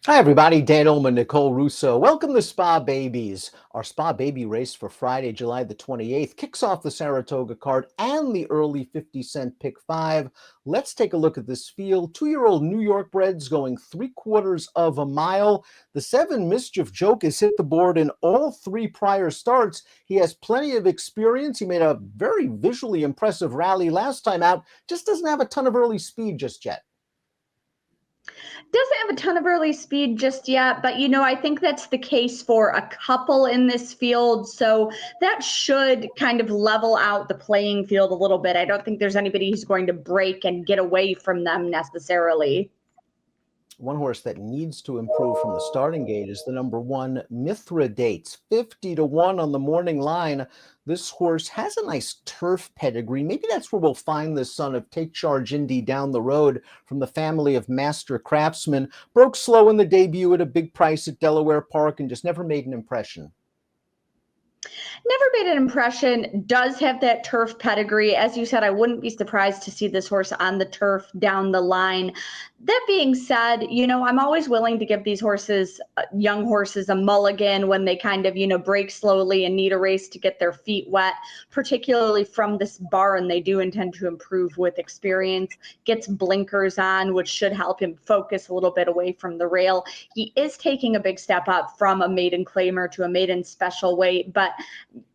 Hi, everybody. Dan Illman, Nicole, Russo. Welcome to Spa Babies. Our Spa Baby race for Friday, July the 28th kicks off the Saratoga card and the early 50-cent pick five. Let's take a look at this field. 2-year-old New York breds going 3/4 of a mile. The 7 Mischief Joke has hit the board in all 3 prior starts. He has plenty of experience. He made a very visually impressive rally last time out. Just doesn't have a ton of early speed just yet. Doesn't have a ton of early speed just yet, but I think that's the case for a couple in this field. So that should kind of level out the playing field a little bit. I don't think there's anybody who's going to break and get away from them necessarily. One horse that needs to improve from the starting gate is the number 1 Mithridates, 50-1 on the morning line. This horse has a nice turf pedigree. Maybe that's where we'll find the son of Take Charge Indy down the road from the family of master craftsmen. Broke slow in the debut at a big price at Delaware Park and just never made an impression. Never made an impression, does have that turf pedigree. As you said, I wouldn't be surprised to see this horse on the turf down the line. That being said, I'm always willing to give these horses, young horses, a mulligan when they kind of, break slowly and need a race to get their feet wet, particularly from this barn. They do intend to improve with experience, gets blinkers on, which should help him focus a little bit away from the rail. He is taking a big step up from a maiden claimer to a maiden special weight, but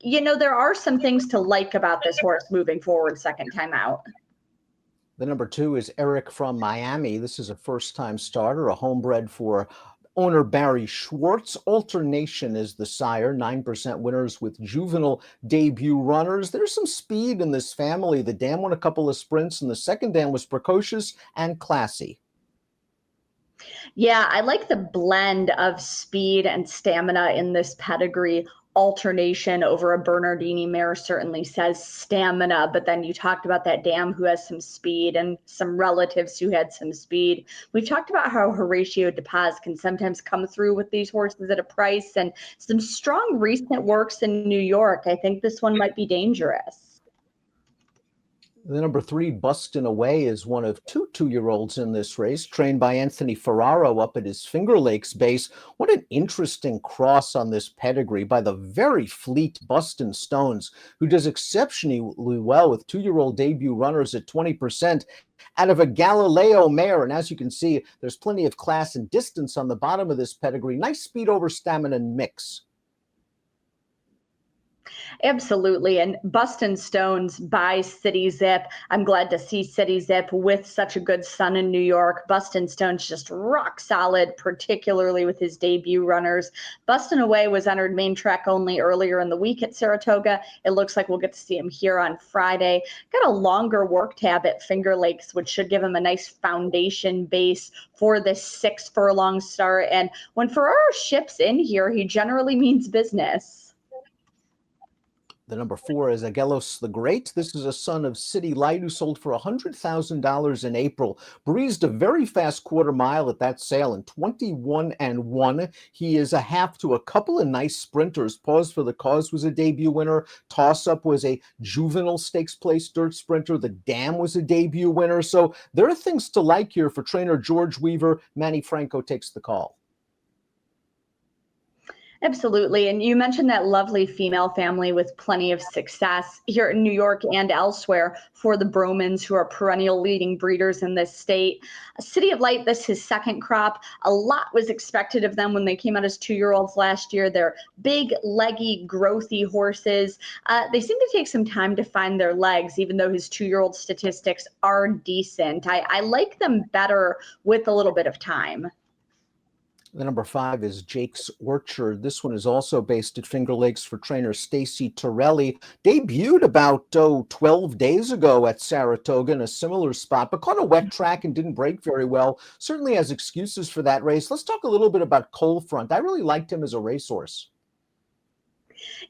there are some things to like about this horse moving forward second time out. The number 2 is Eric from Miami. This is a first-time starter, a homebred for owner Barry Schwartz. Alternation is the sire, 9% winners with juvenile debut runners. There's some speed in this family. The dam won a couple of sprints, and the second dam was precocious and classy. Yeah, I like the blend of speed and stamina in this pedigree. Alternation over a Bernardini mare certainly says stamina, but then you talked about that dam who has some speed and some relatives who had some speed. We've talked about how Horatio de Paz can sometimes come through with these horses at a price, and some strong recent works in New York. I think this one might be dangerous. The number 3, Bustin Away, is one of two 2-year-olds in this race, trained by Anthony Ferraro up at his Finger Lakes base. What an interesting cross on this pedigree by the very fleet Bustin Stones, who does exceptionally well with 2-year-old debut runners at 20% out of a Galileo mare. And as you can see, there's plenty of class and distance on the bottom of this pedigree. Nice speed over stamina mix. Absolutely. And Bustin Stones by City Zip. I'm glad to see City Zip with such a good son in New York. Bustin Stones just rock solid, particularly with his debut runners. Bustin Away was entered main track only earlier in the week at Saratoga. It looks like we'll get to see him here on Friday. Got a longer work tab at Finger Lakes, which should give him a nice foundation base for this 6 furlong start. And when Ferraro ships in here, he generally means business. The number 4 is Aggelos the Great. This is a son of City Light who sold for $100,000 in April. Breezed a very fast quarter mile at that sale in 21-1. He is a half to a couple of nice sprinters. Pause for the Cause was a debut winner. Toss Up was a juvenile stakes place dirt sprinter. The Dam was a debut winner. So there are things to like here for trainer George Weaver. Manny Franco takes the call. Absolutely. And you mentioned that lovely female family with plenty of success here in New York and elsewhere for the Bromans, who are perennial leading breeders in this state. City of Light, this is his second crop. A lot was expected of them when they came out as 2-year-olds last year. They're big, leggy, growthy horses. They seem to take some time to find their legs, even though his 2-year-old statistics are decent. I like them better with a little bit of time. The number 5 is Jake's Orchard. This one is also based at Finger Lakes for trainer Stacy Torelli. Debuted about 12 days ago at Saratoga in a similar spot, but caught a wet track and didn't break very well. Certainly has excuses for that race. Let's talk a little bit about Coal Front. I really liked him as a racehorse.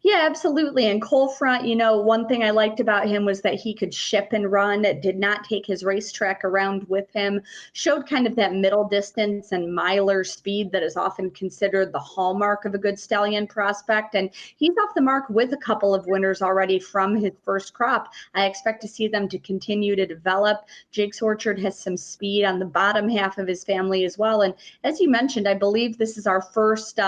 Yeah, absolutely. And Cole Front, one thing I liked about him was that he could ship and run, did not take his racetrack around with him, showed kind of that middle distance and miler speed that is often considered the hallmark of a good stallion prospect. And he's off the mark with a couple of winners already from his first crop. I expect to see them to continue to develop. Jake's Orchard has some speed on the bottom half of his family as well. And as you mentioned, I believe this is our first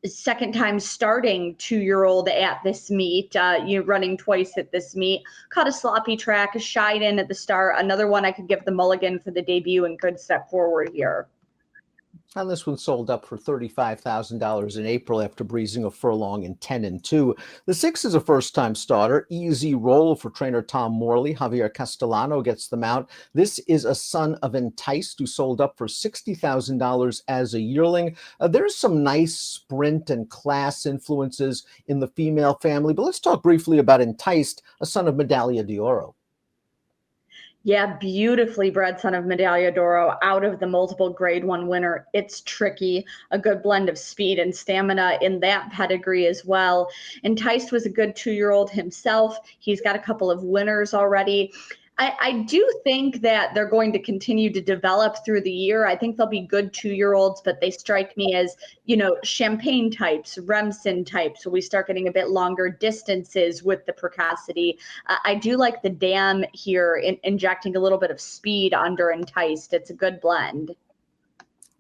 second time starting 2-year-old at this meet, running twice at this meet. Caught a sloppy track, shied in at the start. Another one I could give the mulligan for the debut and good step forward here. And this one sold up for $35,000 in April after breezing a furlong in 10-2. The 6 is a first-time starter. Easy roll for trainer Tom Morley. Javier Castellano gets the mount. This is a son of Enticed, who sold up for $60,000 as a yearling. There's some nice sprint and class influences in the female family, but let's talk briefly about Enticed, a son of Medaglia d'Oro. Yeah, beautifully bred son of Medaglia d'Oro, out of the multiple grade one winner. It's tricky, a good blend of speed and stamina in that pedigree as well. Enticed was a good 2-year-old himself. He's got a couple of winners already. I do think that they're going to continue to develop through the year. I think they'll be good 2-year-olds, but they strike me as, champagne types, Remsen types. So we start getting a bit longer distances with the precocity. I do like the dam here, injecting a little bit of speed under Enticed. It's a good blend.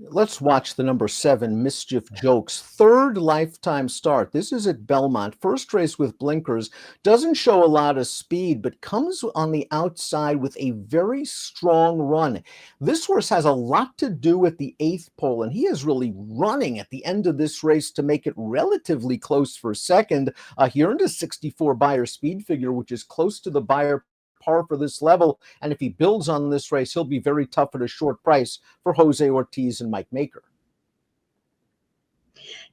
Let's watch the number 7, Mischief Joke's third lifetime start. This is at Belmont. First race with blinkers. Doesn't show a lot of speed, but comes on the outside with a very strong run. This horse has a lot to do at the 8th pole, and he is really running at the end of this race to make it relatively close for second. He earned a 64 Beyer speed figure, which is close to the Beyer par for this level, and if he builds on this race, he'll be very tough at a short price for Jose Ortiz and Mike Maker.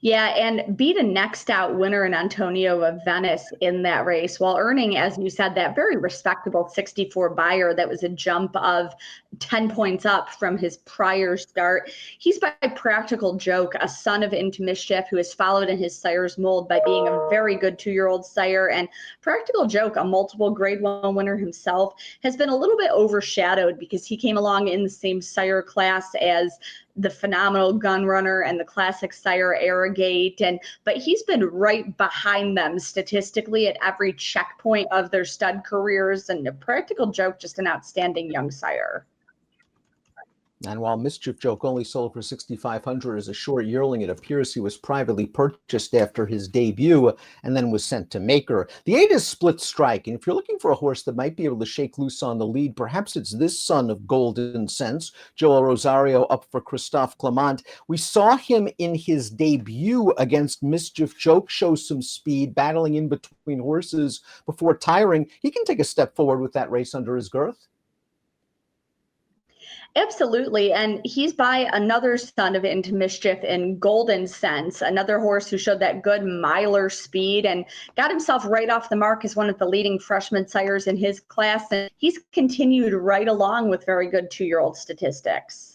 Yeah, and beat a next out winner in Antonio of Venice in that race while earning, as you said, that very respectable 64 Beyer. That was a jump of 10 points up from his prior start. He's by Practical Joke, a son of Into Mischief, who has followed in his sire's mold by being a very good 2-year-old sire. And Practical Joke, a multiple grade one winner himself, has been a little bit overshadowed because he came along in the same sire class as the phenomenal Gun Runner and the classic sire Arrogate, but he's been right behind them statistically at every checkpoint of their stud careers. And a Practical Joke, just an outstanding young sire. And while Mischief Joke only sold for $6,500 as a short yearling, it appears he was privately purchased after his debut and then was sent to Maker. The 8 is Split Strike, and if you're looking for a horse that might be able to shake loose on the lead, perhaps it's this son of Golden Sense, Joel Rosario up for Christophe Clement. We saw him in his debut against Mischief Joke show some speed, battling in between horses before tiring. He can take a step forward with that race under his girth. Absolutely. And he's by another son of Into Mischief in Golden Sense, another horse who showed that good miler speed and got himself right off the mark as one of the leading freshman sires in his class. And he's continued right along with very good 2-year-old statistics.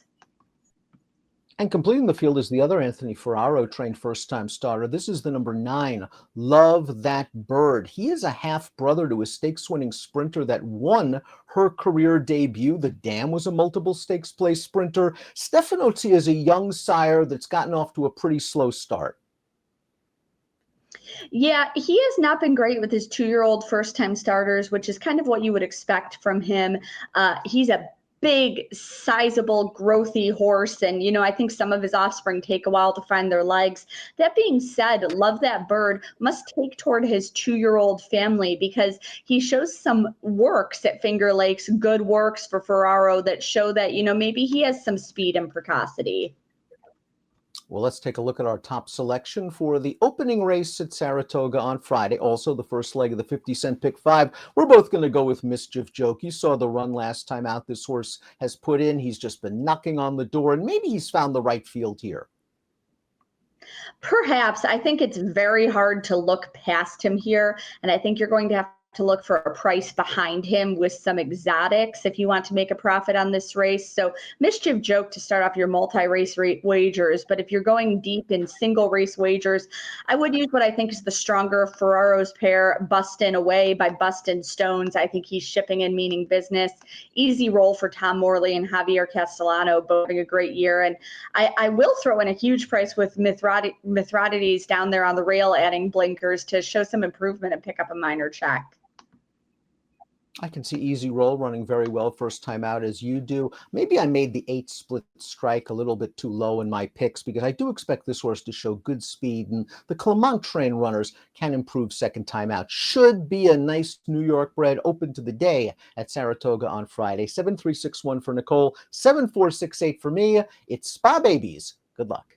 And completing the field is the other Anthony Ferraro trained first-time starter. This is the number 9, Love That Bird. He is a half-brother to a stakes-winning sprinter that won her career debut. The Dam was a multiple stakes place sprinter. Stefanozzi is a young sire that's gotten off to a pretty slow start. Yeah, he has not been great with his 2-year-old first-time starters, which is kind of what you would expect from him. He's a big, sizable, growthy horse. And, I think some of his offspring take a while to find their legs. That being said, Love That Bird must take toward his 2-year-old family because he shows some works at Finger Lakes, good works for Ferraro that show that, maybe he has some speed and precocity. Well, let's take a look at our top selection for the opening race at Saratoga on Friday. Also, the first leg of the 50-cent pick 5. We're both going to go with Mischief Joke. You saw the run last time out this horse has put in. He's just been knocking on the door, and maybe he's found the right field here. Perhaps. I think it's very hard to look past him here, and I think you're going to have to look for a price behind him with some exotics if you want to make a profit on this race. So Mischief Joke to start off your multi-race wagers, but if you're going deep in single race wagers, I would use what I think is the stronger Ferraro's pair, Bustin Away by Bustin Stones. I think he's shipping and meaning business. Easy roll for Tom Morley and Javier Castellano, both having a great year. And I will throw in a huge price with Mithridates down there on the rail, adding blinkers to show some improvement and pick up a minor check. I can see Easy Roll running very well first time out as you do. Maybe I made the 8 split strike a little bit too low in my picks because I do expect this horse to show good speed, and the Clement train runners can improve second time out. Should be a nice New York bred open to the day at Saratoga on Friday. 7361 for Nicole, 7468 for me. It's Spa Babies. Good luck.